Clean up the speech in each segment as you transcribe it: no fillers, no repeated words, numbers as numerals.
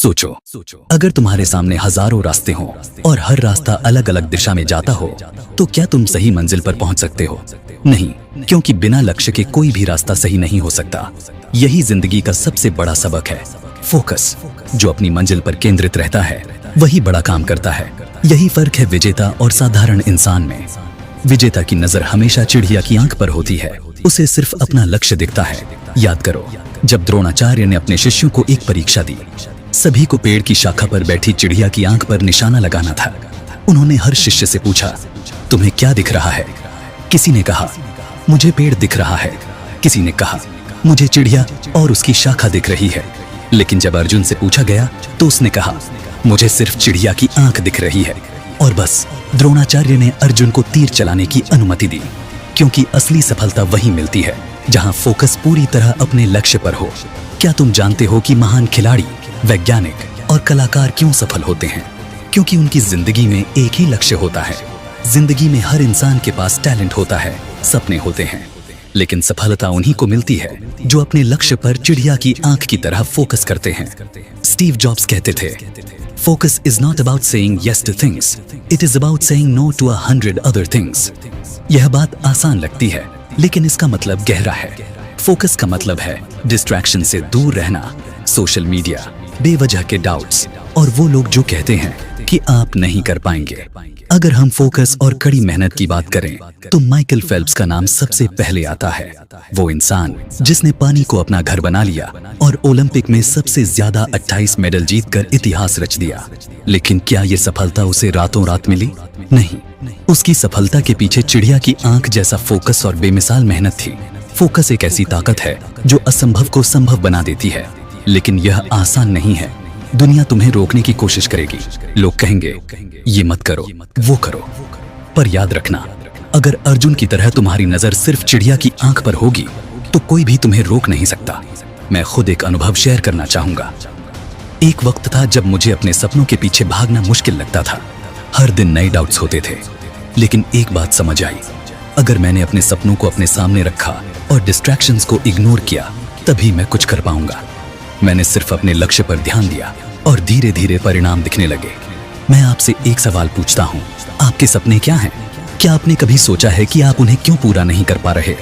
सोचो, अगर तुम्हारे सामने हजारों रास्ते हों और हर रास्ता अलग अलग दिशा में जाता हो, तो क्या तुम सही मंजिल पर पहुंच सकते हो? नहीं, क्योंकि बिना लक्ष्य के कोई भी रास्ता सही नहीं हो सकता। यही जिंदगी का सबसे बड़ा सबक है। फोकस। जो अपनी मंजिल पर केंद्रित रहता है वही बड़ा काम करता है। यही फर्क है विजेता और साधारण इंसान में। विजेता की नजर हमेशा चिड़िया की आंख पर होती है, उसे सिर्फ अपना लक्ष्य दिखता है। याद करो, जब द्रोणाचार्य ने अपने शिष्यों को एक परीक्षा दी, सभी को पेड़ की शाखा पर बैठी चिड़िया की आंख पर निशाना लगाना था। उन्होंने हर शिष्य से पूछा, तुम्हें क्या दिख रहा है? किसी ने कहा, मुझे पेड़ दिख रहा है। किसी ने कहा, मुझे चिड़िया और उसकी शाखा दिख रही है। लेकिन जब अर्जुन से पूछा गया तो उसने कहा, मुझे सिर्फ चिड़िया की आंख दिख रही है। और बस द्रोणाचार्य ने अर्जुन को तीर चलाने की अनुमति दी, क्योंकि असली सफलता वहीं मिलती है जहां फोकस पूरी तरह अपने लक्ष्य पर हो। क्या तुम जानते हो कि महान खिलाड़ी, वैज्ञानिक और कलाकार क्यों सफल होते हैं? क्योंकि उनकी जिंदगी में एक ही लक्ष्य होता है। जिंदगी में हर इंसान के पास टैलेंट होता है, सपने होते हैं, लेकिन सफलता उन्हीं को मिलती है जो अपने लक्ष्य पर चिड़िया की आंख की तरह फोकस करते हैं। स्टीव जॉब्स कहते थे, focus is not about saying yes to things, it is about saying no to 100 other things. यह बात आसान लगती है, लेकिन इसका मतलब गहरा है। फोकस का मतलब है डिस्ट्रैक्शन से दूर रहना, सोशल मीडिया, बेवजह के डाउट्स और वो लोग जो कहते हैं कि आप नहीं कर पाएंगे। अगर हम फोकस और कड़ी मेहनत की बात करें तो माइकल फेल्प्स का नाम सबसे पहले आता है। वो इंसान जिसने पानी को अपना घर बना लिया और ओलंपिक में सबसे ज्यादा 28 मेडल जीतकर इतिहास रच दिया। लेकिन क्या ये सफलता उसे रातों रात मिली? नहीं, उसकी सफलता के पीछे चिड़िया की आंख जैसा फोकस और बेमिसाल मेहनत थी। फोकस एक ऐसी ताकत है जो असंभव को संभव बना देती है, लेकिन यह आसान नहीं है। दुनिया तुम्हें रोकने की कोशिश करेगी। लोग कहेंगे, ये मत करो, वो करो। पर याद रखना, अगर अर्जुन की तरह तुम्हारी नजर सिर्फ चिड़िया की आंख पर होगी तो कोई भी तुम्हें रोक नहीं सकता। मैं खुद एक अनुभव शेयर करना चाहूंगा। एक वक्त था जब मुझे अपने सपनों के पीछे भागना मुश्किल लगता था। हर दिन नए डाउट्स होते थे, लेकिन एक बात समझ आई, अगर मैंने अपने सपनों को अपने सामने रखा और डिस्ट्रैक्शंस को इग्नोर किया, तभी मैं कुछ कर पाऊंगा। मैंने सिर्फ अपने लक्ष्य पर ध्यान दिया और धीरे धीरे परिणाम दिखने लगे। मैं आपसे एक सवाल पूछता हूँ, आपके सपने क्या हैं? क्या आपने कभी सोचा है कि आप उन्हें क्यों पूरा नहीं कर पा रहे?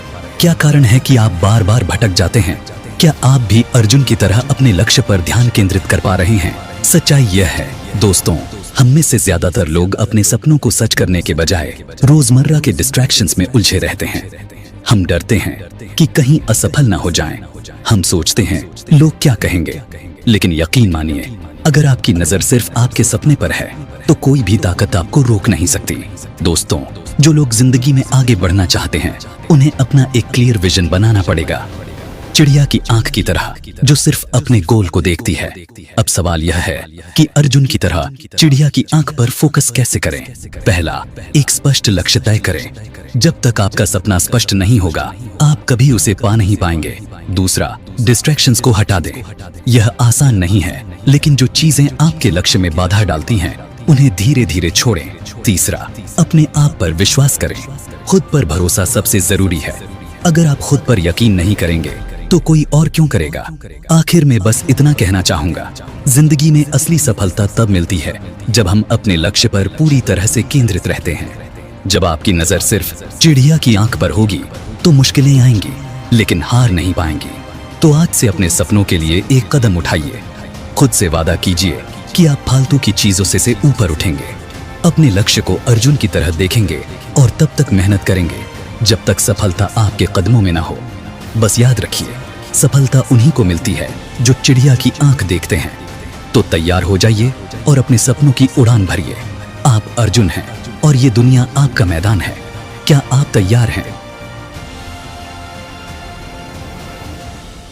क्या कारण है कि आप बार बार भटक जाते हैं? क्या आप भी अर्जुन की तरह अपने लक्ष्य पर ध्यान केंद्रित कर पा रहे हैं? सच्चाई यह है दोस्तों, हम में से ज्यादातर लोग अपने सपनों को सच करने के बजाय रोजमर्रा के डिस्ट्रैक्शंस में उलझे रहते हैं। हम डरते हैं कि कहीं असफल न हो जाएं। हम सोचते हैं लोग क्या कहेंगे, लेकिन यकीन मानिए, अगर आपकी नजर सिर्फ आपके सपने पर है तो कोई भी ताकत आपको रोक नहीं सकती। दोस्तों, जो लोग जिंदगी में आगे बढ़ना चाहते हैं उन्हें अपना एक क्लियर विजन बनाना पड़ेगा, चिड़िया की आंख की तरह जो सिर्फ अपने गोल को देखती है। अब सवाल यह है कि अर्जुन की तरह चिड़िया की आंख पर फोकस कैसे करें? पहला, एक स्पष्ट लक्ष्य तय करें। जब तक आपका सपना स्पष्ट नहीं होगा, आप कभी उसे पा नहीं पाएंगे। दूसरा, डिस्ट्रैक्शंस को हटा दें। यह आसान नहीं है, लेकिन जो चीजें आपके लक्ष्य में बाधा डालती हैं, उन्हें धीरे धीरे छोड़ें। तीसरा, अपने आप पर विश्वास करें। खुद पर भरोसा सबसे जरूरी है। अगर आप खुद पर यकीन नहीं करेंगे तो कोई और क्यों करेगा? आखिर में बस इतना कहना चाहूंगा, जिंदगी में असली सफलता तब मिलती है जब हम अपने लक्ष्य पर पूरी तरह से केंद्रित रहते हैं। जब आपकी नजर सिर्फ चिड़िया की आंख पर होगी तो मुश्किलें आएंगी, लेकिन हार नहीं पाएंगी। तो आज से अपने सपनों के लिए एक कदम उठाइए। खुद से वादा कीजिए कि आप फालतू की चीजों से ऊपर उठेंगे, अपने लक्ष्य को अर्जुन की तरह देखेंगे और तब तक मेहनत करेंगे जब तक सफलता आपके कदमों में ना हो। बस याद रखिए, सफलता उन्हीं को मिलती है जो चिड़िया की आंख देखते हैं। तो तैयार हो जाइए और अपने सपनों की उड़ान भरिए। आप अर्जुन हैं और ये दुनिया आपका मैदान है। क्या आप तैयार हैं?